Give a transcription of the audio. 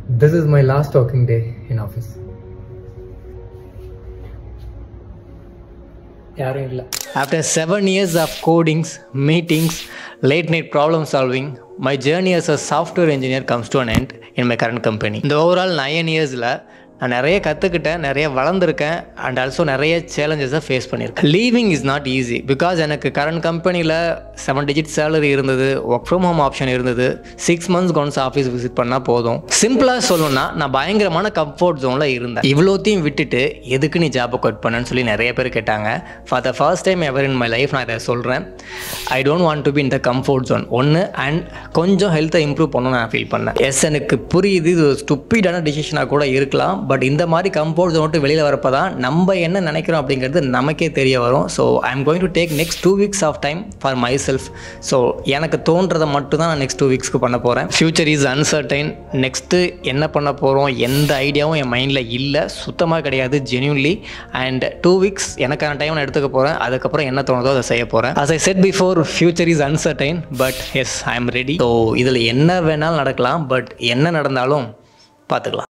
This is my last working day in office. After 7 years of codings, meetings, late night problem solving, my journey as a software engineer comes to an end in my current company. The overall 9 years நான் நிறைய கற்றுக்கிட்டேன், நிறைய வளர்ந்துருக்கேன் and also நிறைய சேலஞ்சஸை face பண்ணியிருக்கேன். Leaving is not easy because எனக்கு current கம்பெனியில் 7 digit salary இருந்தது, work from home option இருந்தது, 6 months ஒன்ஸ் ஆஃபீஸ் விசிட் பண்ணால் போதும். சிம்பிளாக சொல்லணும்னா நான் பயங்கரமான கம்ஃபர்ட் ஜோனில் இருந்தேன். இவ்வளோத்தையும் விட்டுட்டு எதுக்கு நீ ஜாபை கட் பண்ணன்னு சொல்லி நிறைய பேர் கேட்டாங்க. For the first time ever in my life நான் இதை சொல்கிறேன். I don't want to be in the comfort zone. ஒன்று அண்ட் கொஞ்சம் ஹெல்த்தை இம்ப்ரூவ் பண்ணணும்னு நான் ஃபீல் பண்ணேன். எஸ், எனக்கு புரியுது இது ஸ்டூப்பிடான டிசிஷனாக கூட இருக்கலாம். பட் இந்த மாதிரி கம்ஃபர்ட் ஜோன் விட்டு வெளியில் வரப்போ தான் நம்ம என்ன நினைக்கிறோம் அப்படிங்கிறது நமக்கே தெரிய வரும். So I am going to take next 2 weeks off time for myself. So எனக்கு தோன்றதை மட்டும் தான் நான் நெக்ஸ்ட் 2 weeks பண்ண போகிறேன். Future is uncertain. நெக்ஸ்ட்டு என்ன பண்ண போகிறோம் எந்த ஐடியாவும் என் மைண்டில் இல்லை, சுத்தமாக கிடையாது, ஜென்யூன்லி. அண்ட் 2 weeks எனக்கான டைம் நான் எடுத்துக்க போகிறேன். அதுக்கப்புறம் என்ன தோணுதோ அதை செய்ய போகிறேன். as I said before, future is uncertain, but yes, I am ready. So இதில் என்ன வேணாலும் நடக்கலாம், பட் என்ன நடந்தாலும் பார்த்துக்கலாம்.